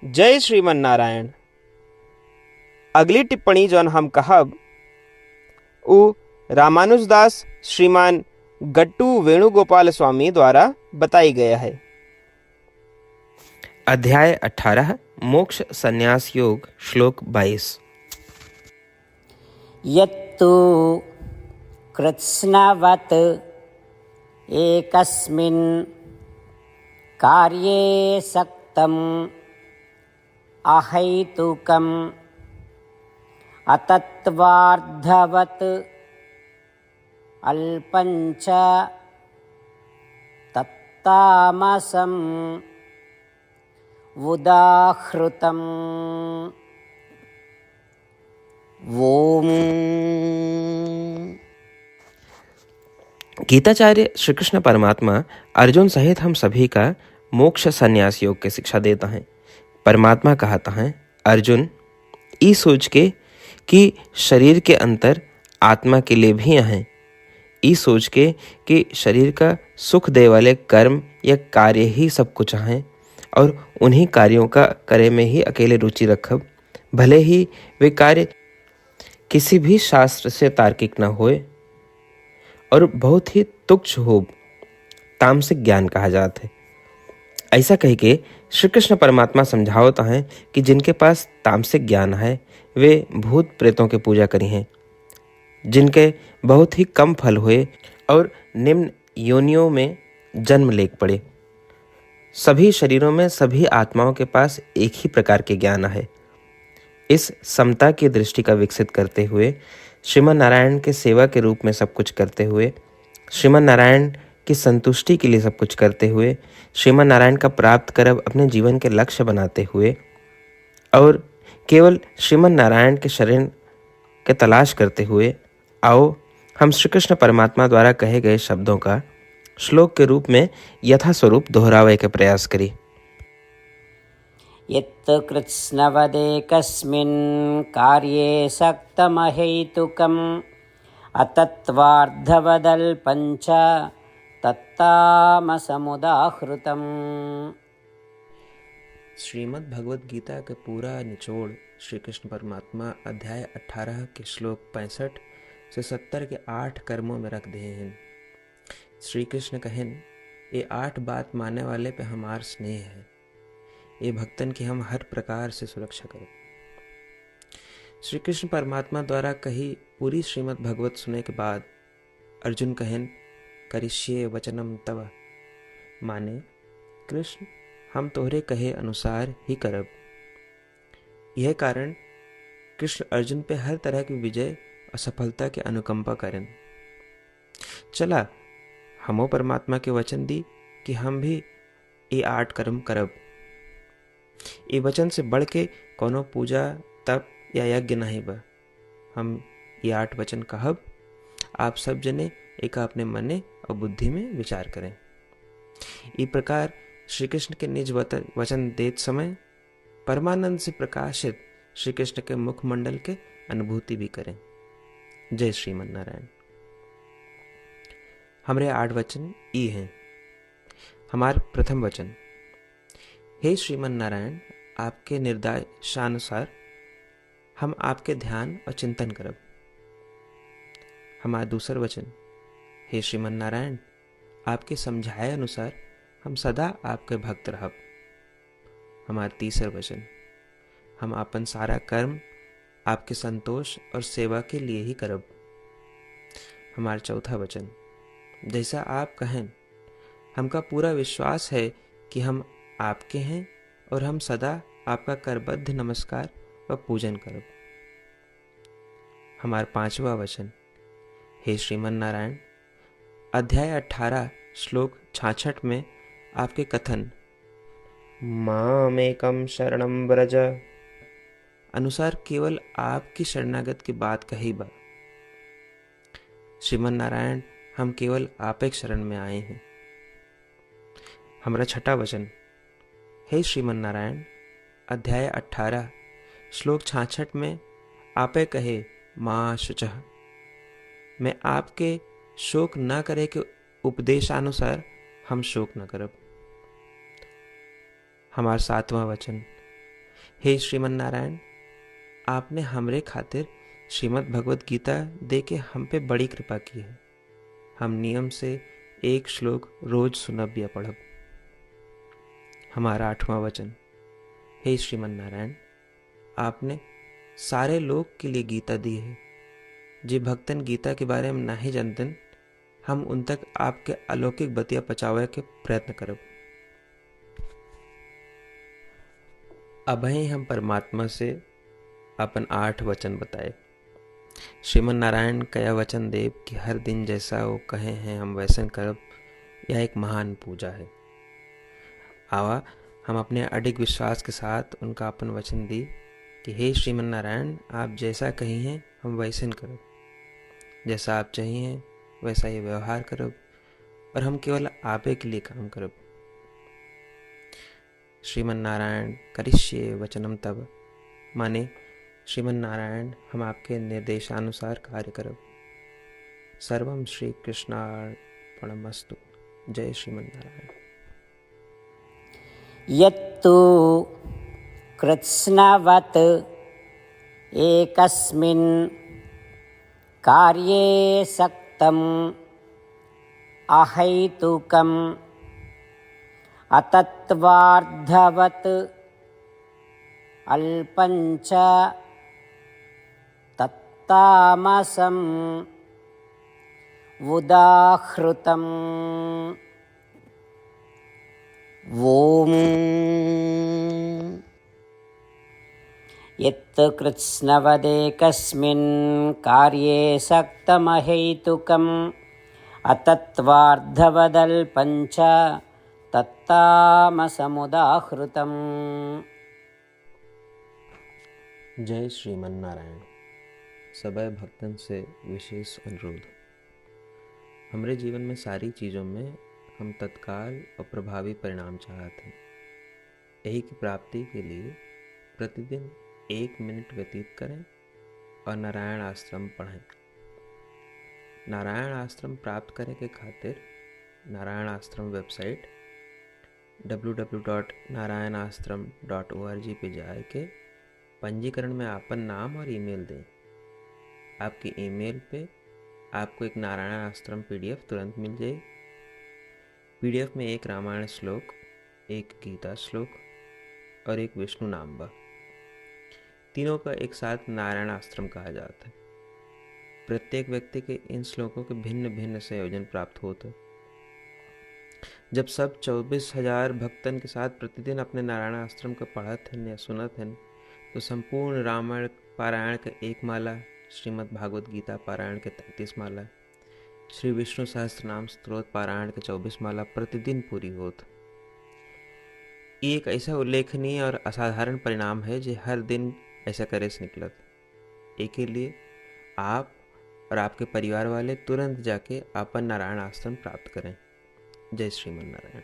जय श्रीमन नारायण। अगली टिप्पणी जौन हम कहब उ रामानुजदास श्रीमान गट्टू वेणुगोपाल स्वामी द्वारा बताई गया है। अध्याय 18 मोक्ष संन्यास योग श्लोक 22। यत्तु कृत्स्नवत् एकस्मिन् कार्ये सक्तम् अहैतुकम् अतत्त्वार्थवत् अल्पञ्च तत्तामसम् उदाहृतम्। ओम। गीताचार्य श्री कृष्ण परमात्मा अर्जुन सहित हम सभी का मोक्ष संन्यास योग की शिक्षा देता है। परमात्मा कहता है, अर्जुन ई सोच के कि शरीर के अंतर आत्मा के लिए भी हैं, ई सोच के कि शरीर का सुख दे वाले कर्म या कार्य ही सब कुछ हैं और उन्हीं कार्यों का करे में ही अकेले रुचि रखब, भले ही वे कार्य किसी भी शास्त्र से तार्किक न होए और बहुत ही तुच्छ हो, तामसिक ज्ञान कहा जाता है। ऐसा कह के श्री कृष्ण परमात्मा समझावता है कि जिनके पास तामसिक ज्ञान है वे भूत प्रेतों की पूजा करी हैं, जिनके बहुत ही कम फल हुए और निम्न योनियों में जन्म ले पड़े। सभी शरीरों में सभी आत्माओं के पास एक ही प्रकार के ज्ञान है। इस समता की दृष्टि का विकसित करते हुए, श्रीमन नारायण के सेवा के रूप में सब कुछ करते हुए, श्रीमन नारायण की संतुष्टि के लिए सब कुछ करते हुए, श्रीमन नारायण का प्राप्त करब अपने जीवन के लक्ष्य बनाते हुए और केवल श्रीमन नारायण के शरण के तलाश करते हुए, आओ हम श्री कृष्ण परमात्मा द्वारा कहे गए शब्दों का श्लोक के रूप में यथास्वरूप दोहरावे के प्रयास करी। यत् कृत्स्नवदेकस्मिन् कार्ये सक्तमहैतुकम् अतत्त्वार्थवदल्पञ्च तत्तामसमुदाहृतम्। श्रीमद् भगवद गीता का पूरा निचोड़ श्री कृष्ण परमात्मा अध्याय 18 के श्लोक 65 से 70 के 8 कर्मों में रख दिए हैं। श्री कृष्ण कहें, ये 8 बात मानने वाले पे हमार स्नेह है, ये भक्तन की हम हर प्रकार से सुरक्षा करें। श्री कृष्ण परमात्मा द्वारा कही पूरी श्रीमद् भगवत सुनने के बाद अर्जुन कहें, करिष्ये वचनम तव, माने कृष्ण हम तोहरे कहे अनुसार ही करब। यह कारण कृष्ण अर्जुन पे हर तरह की विजय और सफलता के अनुकंपा करें। चला हमो परमात्मा के वचन दी कि हम भी ये 8 कर्म करब। ये वचन से बढ़ के कोनो पूजा तप या यज्ञ नहीं बा। हम ये 8 वचन कहब, आप सब जने एक अपने मने और बुद्धि में विचार करें। इस प्रकार श्री कृष्ण के निज वचन देत समय परमानंद से प्रकाशित श्री कृष्ण के मुखमंडल के अनुभूति भी करें। जय श्रीमन नारायण। हमारे 8 वचन ई हैं। हमार प्रथम वचन, हे श्रीमन नारायण, आपके निर्देशानुसार हम आपके ध्यान और चिंतन करब। हमारा दूसर वचन, हे श्रीमन नारायण, आपके समझाए अनुसार हम सदा आपके भक्त रहब। हमारा तीसर वचन, हम अपन सारा कर्म आपके संतोष और सेवा के लिए ही करब। हमारा चौथा वचन, जैसा आप कहें, हमका पूरा विश्वास है कि हम आपके हैं और हम सदा आपका करबद्ध नमस्कार व पूजन करब। हमारा 5वां वचन, हे श्रीमन नारायण, अध्याय 18 श्लोक 66 में आपके कथन मामेकम शरणम व्रज अनुसार केवल आपकी शरणागत की बात कही बा। श्रीमन नारायण, हम केवल आप एक शरण में आए हैं। हमारा 6वां वचन, हे श्रीमन नारायण, अध्याय 18 श्लोक 66 में आपे कहे माँ शुचः, मैं आपके शोक न करे के उपदेशानुसार हम शोक न करब। हमारा 7वां वचन, हे श्रीमन नारायण, आपने हमरे खातिर श्रीमद् भगवत गीता दे के हम पे बड़ी कृपा की है। हम नियम से एक श्लोक रोज सुनब या पढ़ब। हमारा 8वां वचन, हे श्रीमन नारायण, आपने सारे लोग के लिए गीता दी है। जे भक्तन गीता के बारे में नहीं जानतन, हम उन तक आपके अलौकिक बतिया पहुंचावे के प्रयत्न करब। अभय हम परमात्मा से अपन 8 वचन बताए। श्रीमन नारायण कया वचन देव कि हर दिन जैसा वो कहे हैं हम वैसन करब, यह एक महान पूजा है। आवा हम अपने अडिग विश्वास के साथ उनका अपन वचन दी कि हे श्रीमन नारायण, आप जैसा कही हैं हम वैसन करब, जैसा आप चाहिए वैसा ये व्यवहार करब, और हम केवल आपे के लिए काम करब। श्रीमन नारायण करिष्ये वचनम तब, माने श्रीमन नारायण हम आपके निर्देशानुसार कार्य करब। सर्वम श्री कृष्णार्पणमस्तु। जय श्रीमन नारायण। यत्तु कृत्स्नवत् एकस्मिन् कार्ये सक्तम् अहैतुकम् अतत्वार्धवत् अल्पञ्च तत्तामसम् उदाहृतम्। ॐ यत् कृत्स्नवदेकस्मिन् कार्ये सक्तमहैतुकम् अतत्वार्धवदल्पञ्च तत्तामसमुदाहृतम्। जय श्रीमन नारायण। सबै भक्तन से विशेष अनुरोध, हमरे जीवन में सारी चीज़ों में हम तत्काल और प्रभावी परिणाम चाहते हैं। यही की प्राप्ति के लिए प्रतिदिन 1 मिनट व्यतीत करें और नारायण आश्रम पढ़ें। नारायण आश्रम प्राप्त करने के खातिर नारायण आश्रम वेबसाइट www.narayanashram.org पे जाए के पंजीकरण में आपन नाम और ईमेल दें। आपकी ईमेल पे आपको एक नारायण आश्रम PDF तुरंत मिल जाए। PDF में एक रामायण श्लोक, एक गीता श्लोक और एक विष्णु नाम बा। तीनों का एक साथ नारायण आश्रम कहा जाता है। प्रत्येक व्यक्ति के इन श्लोकों के भिन्न भिन्न संयोजन प्राप्त होते। जब सब 24,000 भक्तन के साथ प्रतिदिन अपने नारायण आश्रम को पढ़त हैं या सुनत हैं, तो संपूर्ण रामायण पारायण के 1 माला, श्रीमद् भागवत गीता पारायण के 33 माला, श्री विष्णु सहस्त्रनाम स्तोत्र पारायण के 24 माला प्रतिदिन पूरी होत। ये एक ऐसा उल्लेखनीय और असाधारण परिणाम है जो हर दिन ऐसा करे से निकलत। एक के लिए आप और आपके परिवार वाले तुरंत जाके अपन नारायण आश्रम प्राप्त करें। जय श्रीमन नारायण।